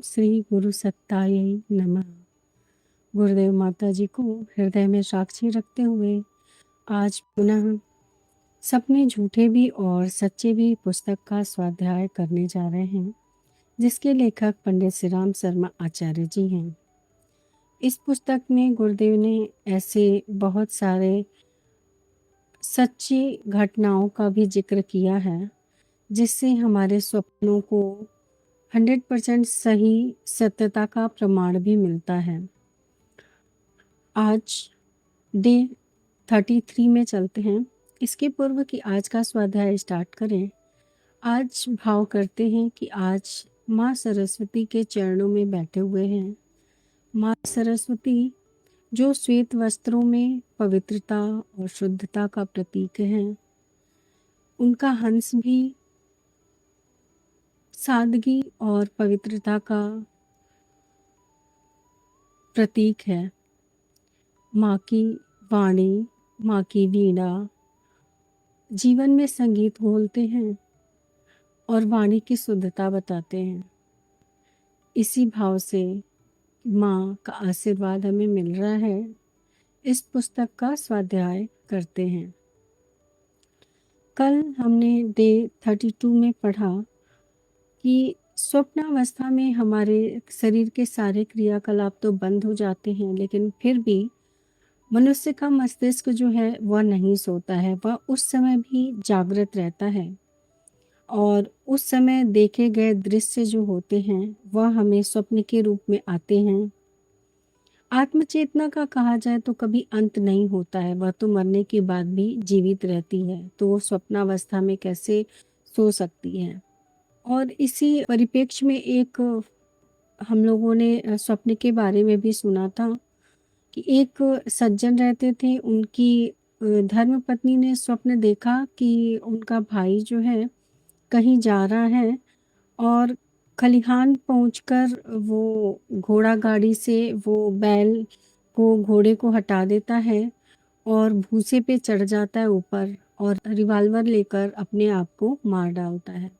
श्री गुरु सत्ताय नमः। गुरुदेव माता जी को हृदय में साक्षी रखते हुए आज पुनः सपने झूठे भी और सच्चे भी पुस्तक का स्वाध्याय करने जा रहे हैं, जिसके लेखक पंडित श्री राम शर्मा आचार्य जी हैं। इस पुस्तक में गुरुदेव ने ऐसे बहुत सारे सच्ची घटनाओं का भी जिक्र किया है, जिससे हमारे स्वप्नों को 100% सही सत्यता का प्रमाण भी मिलता है। आज डे 33 में चलते हैं। इसके पूर्व कि आज का स्वाध्याय स्टार्ट करें, आज भाव करते हैं कि आज माँ सरस्वती के चरणों में बैठे हुए हैं। माँ सरस्वती जो श्वेत वस्त्रों में पवित्रता और शुद्धता का प्रतीक हैं, उनका हंस भी सादगी और पवित्रता का प्रतीक है। माँ की वाणी, माँ की वीणा जीवन में संगीत घोलते हैं और वाणी की शुद्धता बताते हैं। इसी भाव से माँ का आशीर्वाद हमें मिल रहा है। इस पुस्तक का स्वाध्याय करते हैं। कल हमने डे 32 में पढ़ा कि स्वप्नावस्था में हमारे शरीर के सारे क्रियाकलाप तो बंद हो जाते हैं, लेकिन फिर भी मनुष्य का मस्तिष्क जो है वह नहीं सोता है, वह उस समय भी जागृत रहता है और उस समय देखे गए दृश्य जो होते हैं वह हमें स्वप्न के रूप में आते हैं। आत्मचेतना का कहा जाए तो कभी अंत नहीं होता है, वह तो मरने के बाद भी जीवित रहती है, तो वो स्वप्नावस्था में कैसे सो सकती है। और इसी परिप्रेक्ष्य में एक हम लोगों ने स्वप्न के बारे में भी सुना था कि एक सज्जन रहते थे, उनकी धर्म पत्नी ने स्वप्न देखा कि उनका भाई जो है कहीं जा रहा है और खलिहान पहुंचकर वो घोड़ा गाड़ी से वो बैल को घोड़े को हटा देता है और भूसे पे चढ़ जाता है ऊपर और रिवाल्वर लेकर अपने आप को मार डालता है।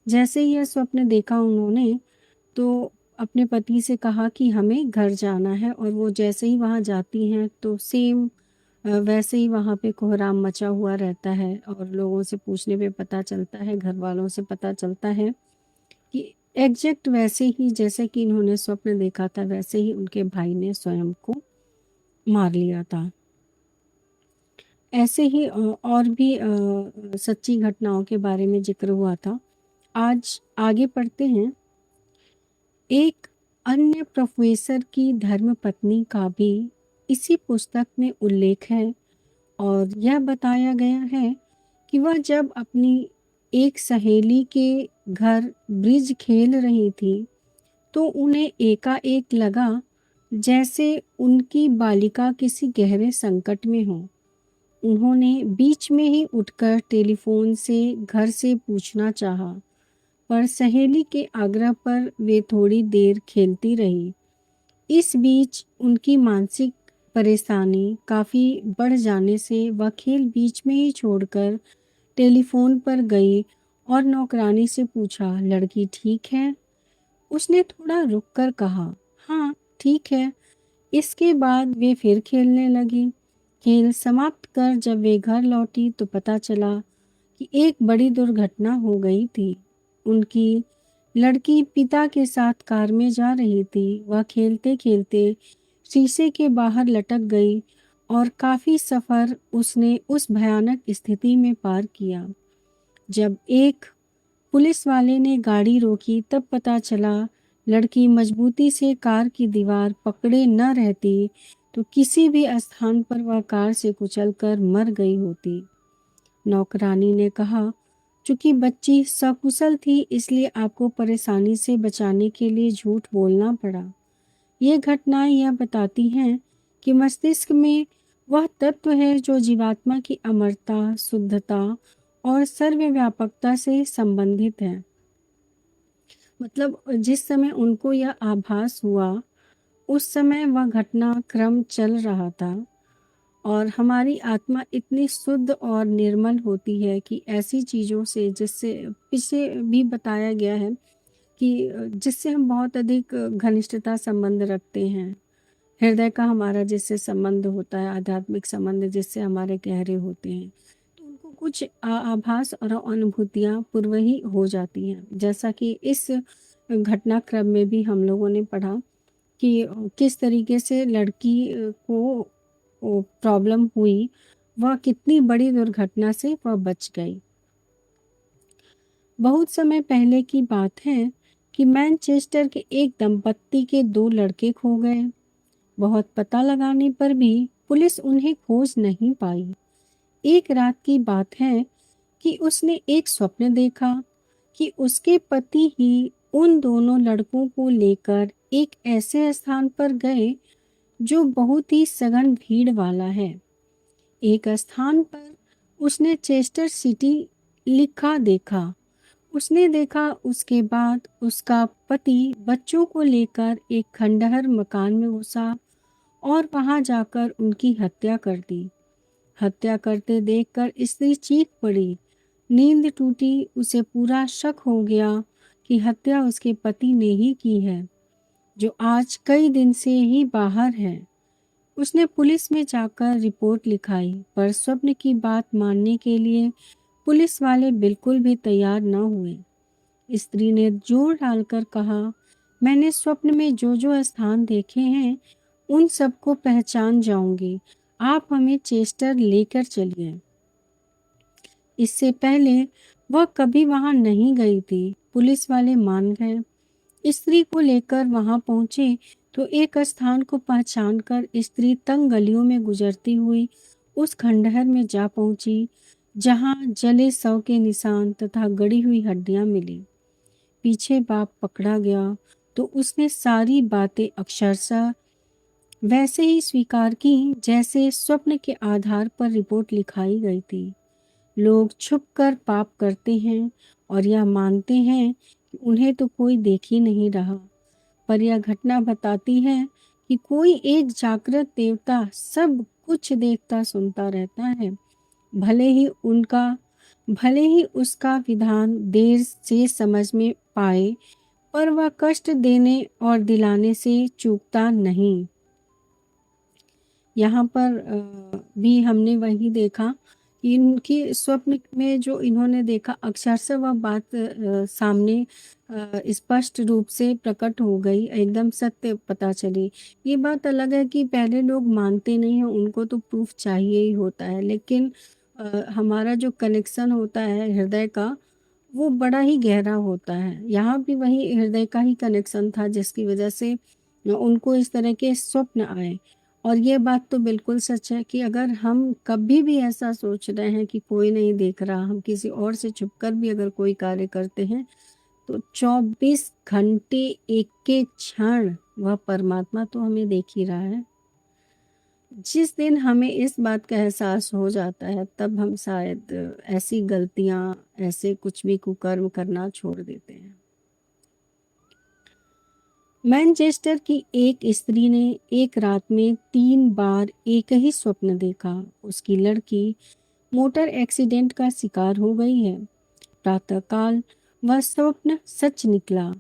जैसे ही यह स्वप्न देखा उन्होंने तो अपने पति से कहा कि हमें घर जाना है, और वो जैसे ही वहाँ जाती हैं तो सेम वैसे ही वहाँ पे कोहराम मचा हुआ रहता है और लोगों से पूछने पे पता चलता है, घर वालों से पता चलता है कि एग्जैक्ट वैसे ही जैसे कि इन्होंने स्वप्न देखा था वैसे ही उनके भाई ने स्वयं को मार लिया था। ऐसे ही और भी सच्ची घटनाओं के बारे में जिक्र हुआ था। आज आगे पढ़ते हैं। एक अन्य प्रोफेसर की धर्मपत्नी का भी इसी पुस्तक में उल्लेख है और यह बताया गया है कि वह जब अपनी एक सहेली के घर ब्रिज खेल रही थी तो उन्हें एकाएक लगा जैसे उनकी बालिका किसी गहरे संकट में हो। उन्होंने बीच में ही उठकर टेलीफोन से घर से पूछना चाहा, पर सहेली के आग्रह पर वे थोड़ी देर खेलती रही। इस बीच उनकी मानसिक परेशानी काफ़ी बढ़ जाने से वह खेल बीच में ही छोड़कर टेलीफोन पर गई और नौकरानी से पूछा, लड़की ठीक है? उसने थोड़ा रुककर कहा, हाँ ठीक है। इसके बाद वे फिर खेलने लगी। खेल समाप्त कर जब वे घर लौटी तो पता चला कि एक बड़ी दुर्घटना हो गई थी। उनकी लड़की पिता के साथ कार में जा रही थी। वह खेलते खेलते शीशे के बाहर लटक गई और काफ़ी सफ़र उसने उस भयानक स्थिति में पार किया। जब एक पुलिस वाले ने गाड़ी रोकी तब पता चला लड़की मजबूती से कार की दीवार पकड़े न रहती तो किसी भी स्थान पर वह कार से कुचलकर मर गई होती। नौकरानी ने कहा, चूंकि बच्ची सकुशल थी इसलिए आपको परेशानी से बचाने के लिए झूठ बोलना पड़ा। ये घटनाएं यह बताती हैं कि मस्तिष्क में वह तत्व है जो जीवात्मा की अमरता, शुद्धता और सर्वव्यापकता से संबंधित है। मतलब जिस समय उनको यह आभास हुआ उस समय वह घटना क्रम चल रहा था और हमारी आत्मा इतनी शुद्ध और निर्मल होती है कि ऐसी चीज़ों से, जिससे पीछे भी बताया गया है कि जिससे हम बहुत अधिक घनिष्ठता संबंध रखते हैं। हृदय का हमारा जिससे संबंध होता है, आध्यात्मिक संबंध जिससे हमारे गहरे होते हैं, तो उनको कुछ आभास और अनुभूतियाँ पूर्व ही हो जाती हैं। जैसा कि इस घटनाक्रम में भी हम लोगों ने पढ़ा कि किस तरीके से लड़की को प्रॉब्लम हुई, वह कितनी बड़ी दुर्घटना से वह बच गई। बहुत समय पहले की बात है कि मैनचेस्टर के एक दंपत्ति के 2 लड़के खो गए। बहुत पता लगाने पर भी पुलिस उन्हें खोज नहीं पाई। एक रात की बात है कि उसने एक स्वप्न देखा कि उसके पति ही उन दोनों लड़कों को लेकर एक ऐसे स्थान पर गए जो बहुत ही सघन भीड़ वाला है। एक स्थान पर उसने चेस्टर सिटी लिखा देखा। उसने देखा उसके बाद उसका पति बच्चों को लेकर एक खंडहर मकान में घुसा और वहां जाकर उनकी हत्या कर दी। हत्या करते देखकर स्त्री चीख पड़ी। नींद टूटी, उसे पूरा शक हो गया कि हत्या उसके पति ने ही की है, जो आज कई दिन से ही बाहर है। उसने पुलिस में जाकर रिपोर्ट लिखाई, पर स्वप्न की बात मानने के लिए पुलिस वाले बिल्कुल भी तैयार न हुए। स्त्री ने जोर डालकर कहा, मैंने स्वप्न में जो जो स्थान देखे हैं उन सबको पहचान जाऊंगी, आप हमें चेस्टर लेकर चलिए। इससे पहले वह कभी वहां नहीं गई थी। पुलिस वाले मान गए। स्त्री को लेकर वहां पहुंचे तो एक स्थान को पहचानकर स्त्री तंग गलियों में गुजरती हुई उस खंडहर में जा पहुंची, जहां जले शव के निशान तथा गड़ी हुई हड्डियां मिली। पीछे बाप पकड़ा गया तो उसने सारी बातें अक्षरशः वैसे ही स्वीकार की जैसे स्वप्न के आधार पर रिपोर्ट लिखाई गई थी। लोग छुपकर पाप करते हैं और यह मानते हैं कि उन्हें तो कोई देख ही नहीं रहा, पर यह घटना बताती है कि कोई एक जागृत देवता सब कुछ देखता सुनता रहता है। भले ही उसका विधान देर से समझ में पाए, पर वह कष्ट देने और दिलाने से चूकता नहीं। यहाँ पर भी हमने वही देखा कि इनकी स्वप्न में जो इन्होंने देखा अक्षरशः वह बात सामने स्पष्ट रूप से प्रकट हो गई, एकदम सत्य पता चली। ये बात अलग है कि पहले लोग मानते नहीं हैं, उनको तो प्रूफ चाहिए ही होता है, लेकिन हमारा जो कनेक्शन होता है हृदय का, वो बड़ा ही गहरा होता है। यहाँ भी वही हृदय का ही कनेक्शन था जिसकी वजह से उनको इस तरह के स्वप्न आए। और ये बात तो बिल्कुल सच है कि अगर हम कभी भी ऐसा सोच रहे हैं कि कोई नहीं देख रहा, हम किसी और से छुपकर भी अगर कोई कार्य करते हैं, तो 24 घंटे एक एक क्षण वह परमात्मा तो हमें देख ही रहा है। जिस दिन हमें इस बात का एहसास हो जाता है, तब हम शायद ऐसी गलतियां, ऐसे कुछ भी कुकर्म करना छोड़ देते हैं। मैनचेस्टर की एक स्त्री ने एक रात में 3 बार एक ही स्वप्न देखा। उसकी लड़की मोटर एक्सीडेंट का शिकार हो गई है। प्रातःकाल वह स्वप्न सच निकला।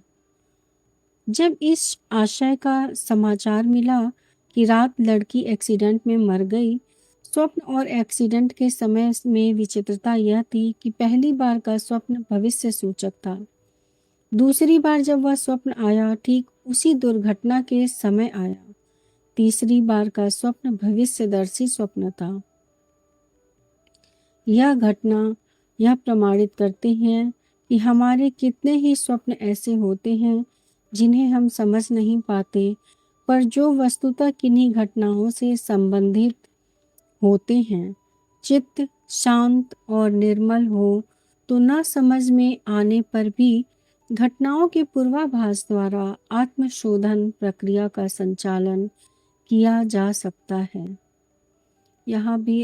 जब इस आशय का समाचार मिला कि रात लड़की एक्सीडेंट में मर गई, स्वप्न और एक्सीडेंट के समय में विचित्रता यह थी कि पहली बार का स्वप्न भविष्य सूचक था। दूसरी बार जब वह स्वप्न आया, ठीक उसी दुर्घटना के समय आया। तीसरी बार का स्वप्न भविष्यदर्शी स्वप्न था। यह घटना यह प्रमाणित करते हैं कि हमारे कितने ही स्वप्न ऐसे होते हैं जिन्हें हम समझ नहीं पाते, पर जो वस्तुतः किन्हीं घटनाओं से संबंधित होते हैं। चित्त शांत और निर्मल हो तो न समझ में आने पर भी घटनाओं के पूर्वाभास द्वारा आत्मशोधन प्रक्रिया का संचालन किया जा सकता है। यहाँ भी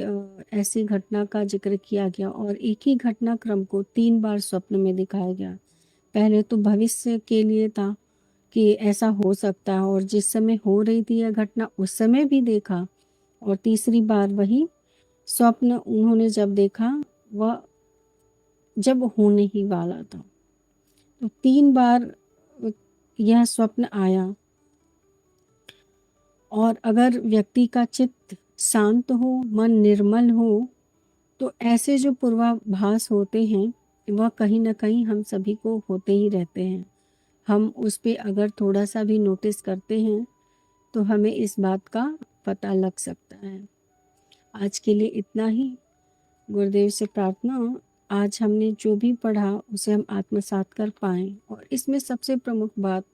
ऐसी घटना का जिक्र किया गया और एक ही घटनाक्रम को 3 बार स्वप्न में दिखाया गया। पहले तो भविष्य के लिए था कि ऐसा हो सकता है, और जिस समय हो रही थी यह घटना उस समय भी देखा, और तीसरी बार वही स्वप्न उन्होंने जब देखा वह जब होने ही वाला था। तो 3 बार यह स्वप्न आया और अगर व्यक्ति का चित्त शांत हो, मन निर्मल हो, तो ऐसे जो पूर्वाभास होते हैं वह कहीं न कहीं हम सभी को होते ही रहते हैं। हम उस पे अगर थोड़ा-सा भी नोटिस करते हैं तो हमें इस बात का पता लग सकता है। आज के लिए इतना ही। गुरुदेव से प्रार्थना, आज हमने जो भी पढ़ा उसे हम आत्मसात कर पाएँ और इसमें सबसे प्रमुख बात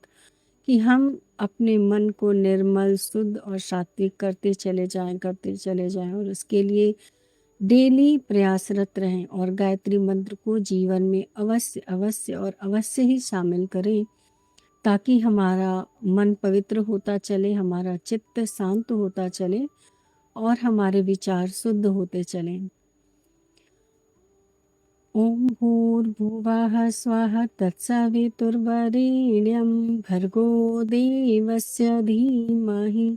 कि हम अपने मन को निर्मल, शुद्ध और सात्विक करते चले जाएँ और उसके लिए डेली प्रयासरत रहें और गायत्री मंत्र को जीवन में अवश्य और अवश्य ही शामिल करें, ताकि हमारा मन पवित्र होता चले, हमारा चित्त शांत होता चले और हमारे विचार शुद्ध होते चलें। ओम भूर्भुवः स्वः तत्सवितुर्वरेण्यं भर्गो देवस्य धीमहि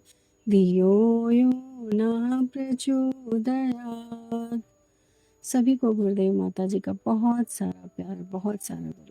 धियो यो न प्रचोदयात्। सभी को गुरुदेव माता जी का बहुत सारा प्यार, बहुत सारा गुरुदेव।